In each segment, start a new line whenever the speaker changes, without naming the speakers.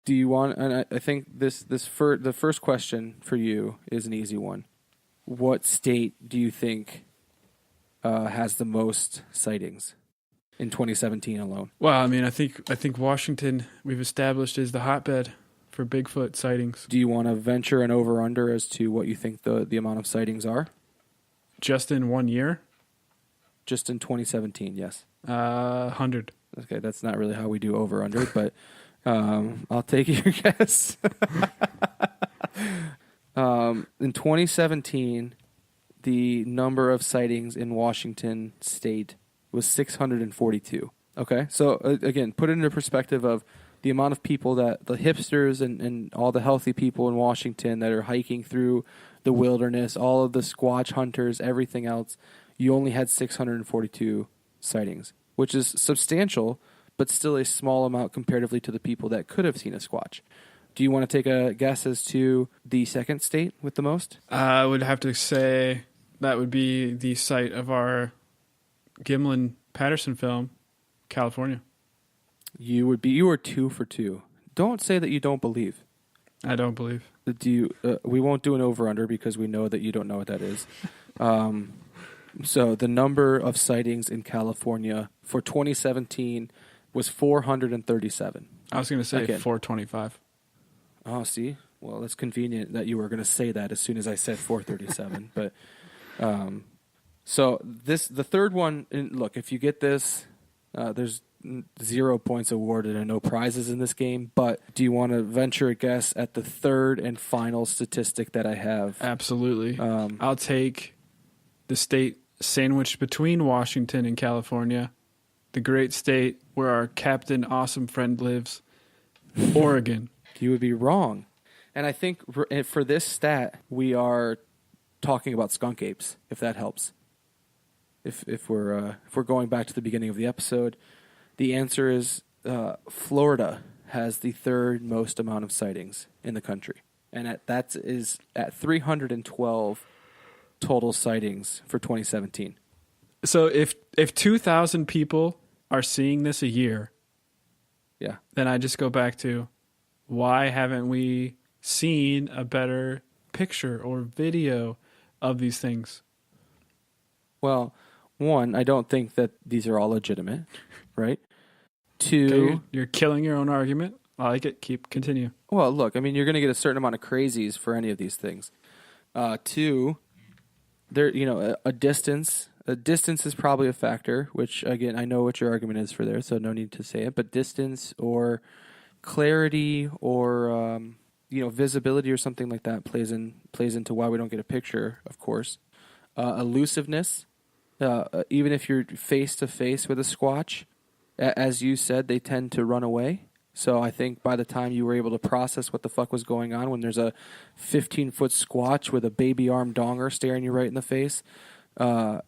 Do you want? And I think the first question for you is an easy one. What state do you think has the most sightings in 2017 alone?
Well, I mean, I think Washington we've established is the hotbed for Bigfoot sightings.
Do you want to venture an over/under as to what you think the amount of sightings are?
Just in 1 year?
Just in 2017, yes.
100.
Okay, that's not really how we do over/under, but I'll take your guess. In 2017, the number of sightings in Washington State was 642. Okay, so again, put it into perspective of the amount of people that the hipsters and all the healthy people in Washington that are hiking through the wilderness, all of the Squatch hunters, everything else, you only had 642 sightings, which is substantial, but still a small amount comparatively to the people that could have seen a Squatch. Do you want to take a guess as to the second state with the most?
I would have to say that would be the site of our Gimlin-Patterson film, California.
You were 2 for 2. Don't say that you don't believe.
I don't believe.
We won't do an over/under because we know that you don't know what that is. So the number of sightings in California for 2017 was 437.
I was going to say
Again.
425.
Oh, see? Well, it's convenient that you were going to say that as soon as I said 437. But so the third one, and look, if you get this, there's 0 points awarded and no prizes in this game. But do you want to venture a guess at the third and final statistic that I have?
Absolutely. I'll take the state sandwiched between Washington and California, the great state where our Captain Awesome friend lives, Oregon.
You would be wrong. And I think for this stat, we are talking about skunk apes, if that helps. If we're going back to the beginning of the episode, the answer is Florida has the third most amount of sightings in the country. And that is at 312 total sightings for 2017.
So if 2,000 people are seeing this a year,
yeah,
then I just go back to why haven't we seen a better picture or video of these things?
Well, one, I don't think that these are all legitimate, right? Two,
Okay, you're killing your own argument. I like it. Continue.
Well, look, I mean, you're going to get a certain amount of crazies for any of these things. Two, there, a distance. A distance is probably a factor, which again, I know what your argument is for there, so no need to say it. But distance or clarity or visibility or something like that plays into why we don't get a picture. Of course, elusiveness. Even if you're face to face with a Squatch, as you said, they tend to run away. So I think by the time you were able to process what the fuck was going on, when there's a 15-foot Squatch with a baby arm donger staring you right in the face,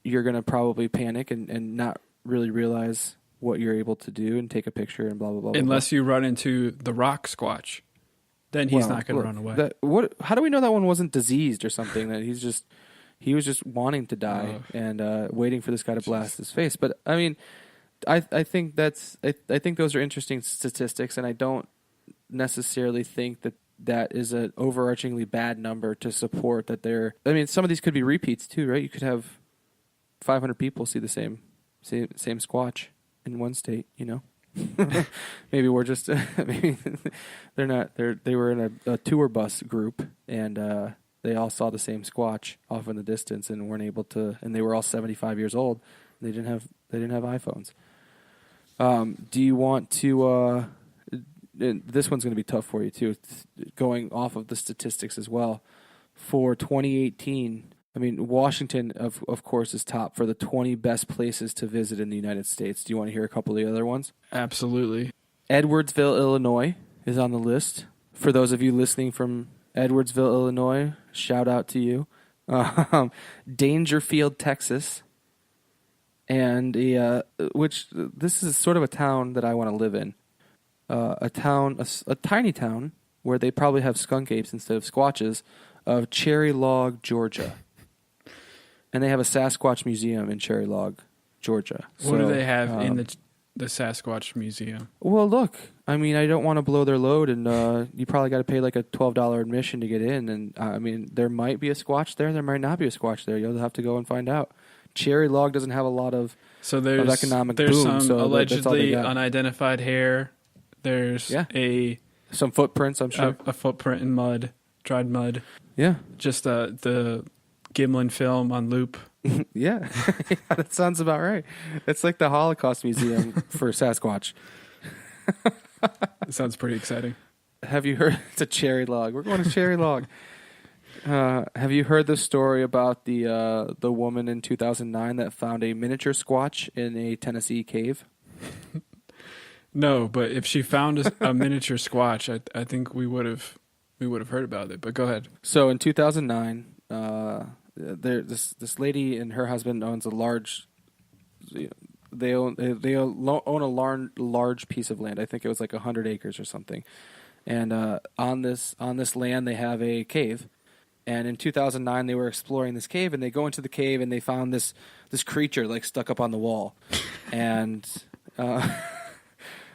you're going to probably panic and not really realize what you're able to do and take a picture and blah, blah, blah.
Unless you run into the rock Squatch. Then he's not going to run away.
How do we know that one wasn't diseased or something? That he was just wanting to die and waiting for this guy to blast his face. But I mean, I think I think those are interesting statistics, and I don't necessarily think that is an overarchingly bad number to support that they're. I mean, some of these could be repeats too, right? You could have 500 people see the same Squatch in one state, Maybe we're just maybe they're not. They were in a tour bus group and they all saw the same Squatch off in the distance and weren't able to. And they were all 75 years old. They didn't have iPhones. Do you want to? This one's going to be tough for you too. Going off of the statistics as well, for 2018. I mean, Washington, of course, is top for the 20 best places to visit in the United States. Do you want to hear a couple of the other ones?
Absolutely.
Edwardsville, Illinois is on the list. For those of you listening from Edwardsville, Illinois, shout out to you. Dangerfield, Texas. And which this is sort of a town that I want to live in. A tiny town where they probably have skunk apes instead of squatches, of Cherry Log, Georgia. And they have a Sasquatch museum in Cherry Log, Georgia.
What do they have the Sasquatch Museum.
Well, look, I mean, I don't want to blow their load, and you probably got to pay like a $12 admission to get in. And I mean, there might be a Squatch there, there might not be a Squatch there. You'll have to go and find out. Cherry Log doesn't have a lot of economic
there's
boom.
Some allegedly unidentified hair. There's
some footprints, I'm sure.
A footprint in mud, dried mud.
Yeah.
Just the Gimlin film on loop.
Yeah. That sounds about right. It's like the Holocaust Museum for Sasquatch.
It sounds pretty exciting.
Have you heard? It's a Cherry Log. We're going to Cherry Log. Have you heard the story about the woman in 2009 that found a miniature Squatch in a Tennessee cave?
No, but if she found a miniature Squatch, I think we would have heard about it. But go ahead.
So in 2009, this lady and her husband owns a large. They own a large piece of land. I think it was like 100 acres or something. And on this land, they have a cave. And in 2009, they were exploring this cave, and they go into the cave, and they found this creature like stuck up on the wall, and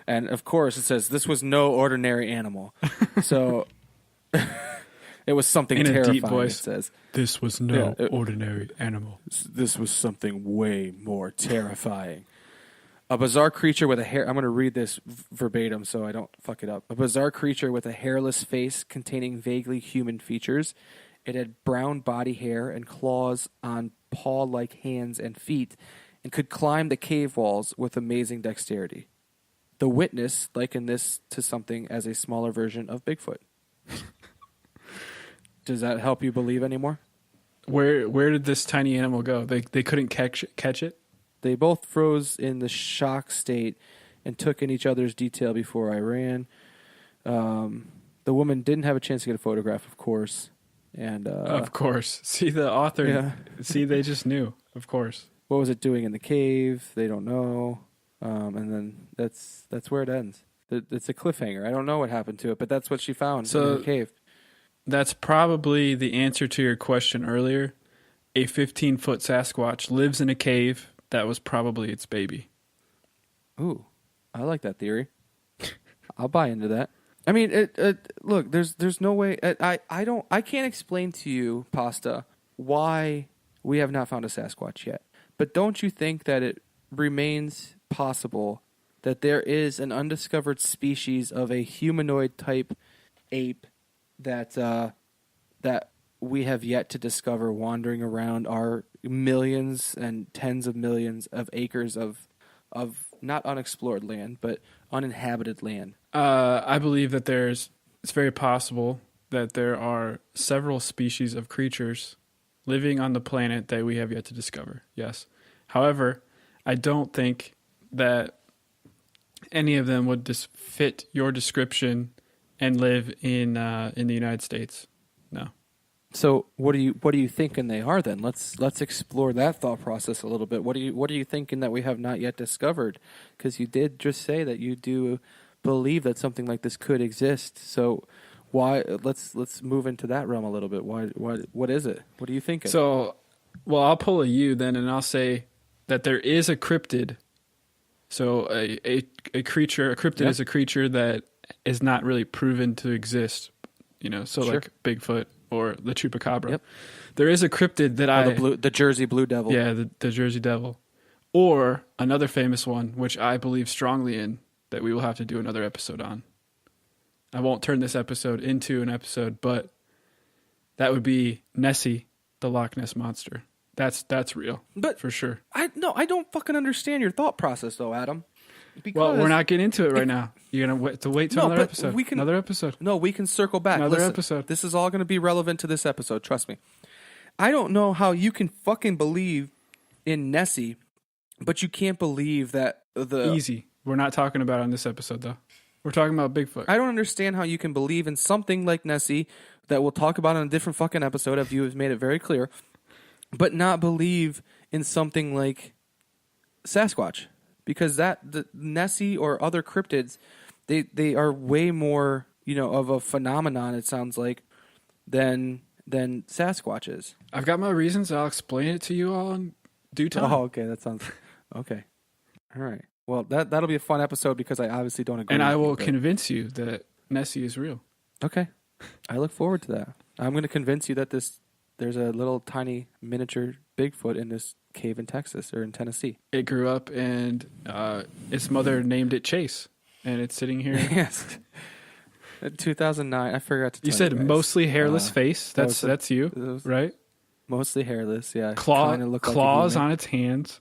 of course it says this was no ordinary animal, so it was something
in
terrifying.
A deep voice,
it says
this was no ordinary animal.
This was something way more terrifying. A bizarre creature with a hair. I'm going to read this verbatim so I don't fuck it up. A bizarre creature with a hairless face containing vaguely human features. It had brown body hair and claws on paw-like hands and feet, and could climb the cave walls with amazing dexterity. The witness likened this to something as a smaller version of Bigfoot. Does that help you believe anymore?
Where did this tiny animal go? They couldn't catch it?
They both froze in the shock state and took in each other's detail before I ran. The woman didn't have a chance to get a photograph, of course. And
of course. See, the author, see, they just knew, of course.
What was it doing in the cave? They don't know. And then that's where it ends. It's a cliffhanger. I don't know what happened to it, but that's what she found in the cave.
That's probably the answer to your question earlier. A 15-foot Sasquatch lives in a cave. That was probably its baby.
Ooh, I like that theory. I'll buy into that. I mean, look, there's no way. I can't explain to you, Pasta, why we have not found a Sasquatch yet. But don't you think that it remains possible that there is an undiscovered species of a humanoid type ape that we have yet to discover wandering around our millions and tens of millions of acres of not unexplored land, but uninhabited land?
I believe that it's very possible that there are several species of creatures living on the planet that we have yet to discover. Yes. However, I don't think that any of them would just fit your description and live in the United States. No.
So what are you thinking they are then? Let's explore that thought process a little bit. What are you thinking that we have not yet discovered? Because you did just say that you do believe that something like this could exist. So why? Let's move into that realm a little bit. Why? What is it? What are you thinking?
So, well, I'll pull a you then, and I'll say that there is a cryptid. So a cryptid is a creature that is not really proven to exist. So
sure.
Like Bigfoot or the Chupacabra. Yep. There is a cryptid that
the Jersey Blue Devil.
Yeah, the Jersey Devil. Or another famous one, which I believe strongly in, that we will have to do another episode on. I won't turn this episode into an episode, but that would be Nessie, the Loch Ness Monster. That's real, but for sure.
I don't fucking understand your thought process, though, Adam.
Well, we're not getting into it right now. You're gonna wait till another episode. Another episode.
No, we can circle back.
Another episode.
This is all going to be relevant to this episode. Trust me. I don't know how you can fucking believe in Nessie, but you can't believe that
Easy. We're not talking about it on this episode, though. We're talking about Bigfoot.
I don't understand how you can believe in something like Nessie that we'll talk about in a different fucking episode, if you have made it very clear, but not believe in something like Sasquatch. Because the Nessie or other cryptids, they are way more, of a phenomenon, it sounds like, than Sasquatch is.
I've got my reasons. I'll explain it to you all in due time.
Oh, okay. That sounds... Okay. All right. Well, that'll be a fun episode because I obviously don't agree.
And I
with
will
you,
convince you that Nessie is real.
Okay. I look forward to that. I'm going to convince you that there's a little tiny miniature Bigfoot in this cave in Texas or in Tennessee.
It grew up and its mother named it Chase, and it's sitting here.
Yes. 2009. I forgot to tell
You said
guys.
mostly hairless face. That's you, right?
Mostly hairless, yeah.
Claws on its hands.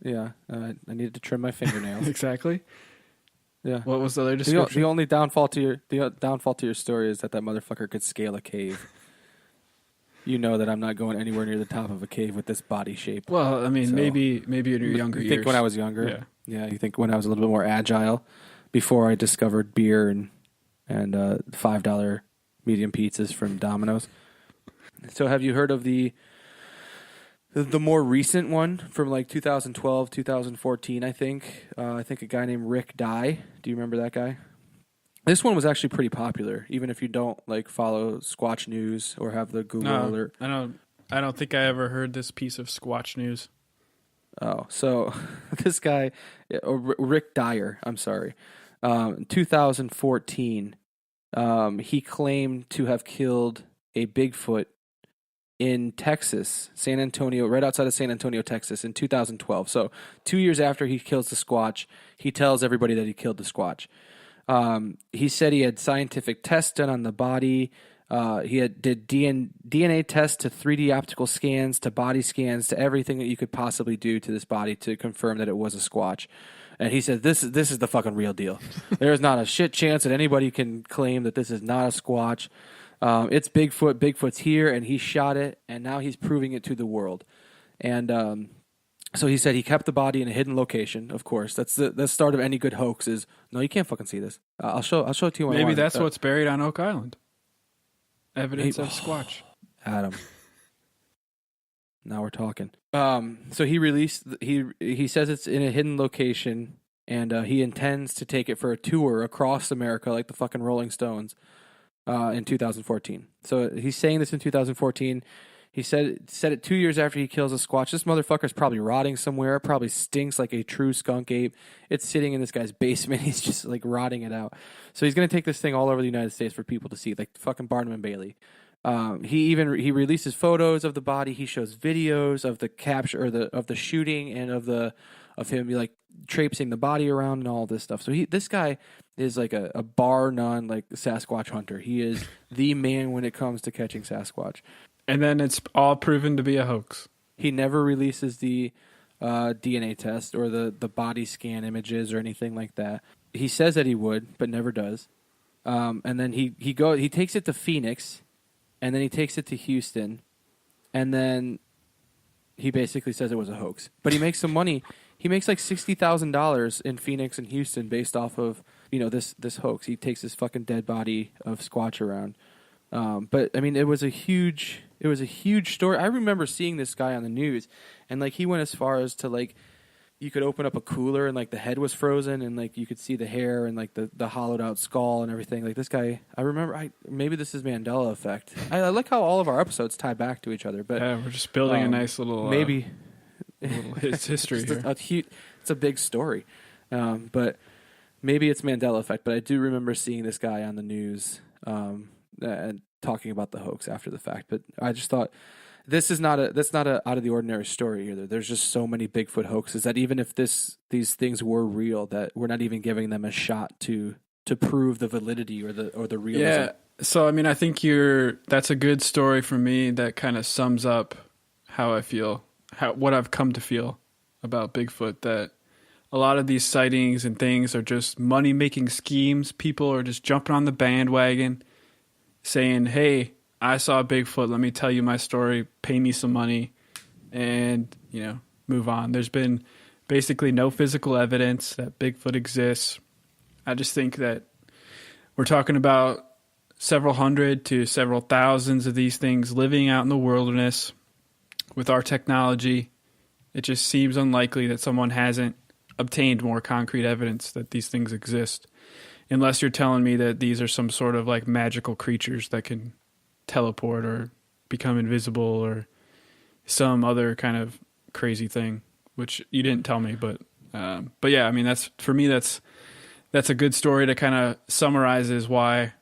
Yeah. I needed to trim my fingernails.
Exactly.
Yeah.
What was the other description?
The only downfall to your story is that motherfucker could scale a cave. You know that I'm not going anywhere near the top of a cave with this body shape.
Well, I mean, so, maybe in your younger years.
You think when I was younger? Yeah. You think when I was a little bit more agile, before I discovered beer and $5 medium pizzas from Domino's. So, have you heard of the more recent one from like 2012, 2014? I think a guy named Rick Dye. Do you remember that guy? This one was actually pretty popular, even if you don't like follow Squatch News or have the Google alert.
I don't think I ever heard this piece of Squatch News.
Oh, so this guy, Rick Dyer, I'm sorry, 2014, he claimed to have killed a Bigfoot in Texas, San Antonio, right outside of San Antonio, Texas, in 2012. So 2 years after he kills the Squatch, he tells everybody that he killed the Squatch. He said he had scientific tests done on the body. He did DNA tests to 3D optical scans to body scans to everything that you could possibly do to this body to confirm that it was a Squatch. And he said, this is the fucking real deal. There is not a shit chance that anybody can claim that this is not a Squatch. It's Bigfoot. Bigfoot's here, and he shot it, and now he's proving it to the world. And so he said he kept the body in a hidden location. Of course, that's the start of any good hoax. Is no, you can't fucking see this. I'll show it to you. When
Maybe that's what's buried on Oak Island. Evidence of Squatch.
Adam. Now we're talking. So he released. He says it's in a hidden location, and he intends to take it for a tour across America, like the fucking Rolling Stones, in 2014. So he's saying this in 2014. He said it 2 years after he kills a Squatch. This motherfucker's probably rotting somewhere. Probably stinks like a true skunk ape. It's sitting in this guy's basement. He's just like rotting it out. So he's going to take this thing all over the United States for people to see, like fucking Barnum and Bailey. He releases photos of the body. He shows videos of the capture or of the shooting and of him like traipsing the body around and all this stuff. So this guy is like a bar none like Sasquatch hunter. He is the man when it comes to catching Sasquatch.
And then it's all proven to be a hoax.
He never releases the DNA test or the body scan images or anything like that. He says that he would, but never does. And then he takes it to Phoenix, and then he takes it to Houston, and then he basically says it was a hoax. But he makes some money. He makes like $60,000 in Phoenix and Houston based off of this hoax. He takes this fucking dead body of Squatch around. But I mean, it was a huge story. I remember seeing this guy on the news, and like he went as far as to like you could open up a cooler and like the head was frozen and like you could see the hair and like the hollowed out skull and everything. Like this guy, I remember. Maybe this is Mandela effect. I like how all of our episodes tie back to each other. But
yeah, we're just building a nice little
maybe
little history here.
It's a big story, but maybe it's Mandela effect. But I do remember seeing this guy on the news. And talking about the hoax after the fact, but I just thought that's not a out of the ordinary story either. There's just so many Bigfoot hoaxes that even if these things were real, that we're not even giving them a shot to prove the validity or the realism.
Yeah. So I mean, I think that's a good story for me that kind of sums up how I feel, what I've come to feel about Bigfoot. That a lot of these sightings and things are just money making schemes. People are just jumping on the bandwagon, saying, hey, I saw Bigfoot, let me tell you my story, pay me some money, and, move on. There's been basically no physical evidence that Bigfoot exists. I just think that we're talking about several hundred to several thousands of these things living out in the wilderness. With our technology, it just seems unlikely that someone hasn't obtained more concrete evidence that these things exist. Unless you're telling me that these are some sort of like magical creatures that can teleport or become invisible or some other kind of crazy thing, which you didn't tell me, but But yeah, I mean, that's for me. That's a good story that kind of summarizes why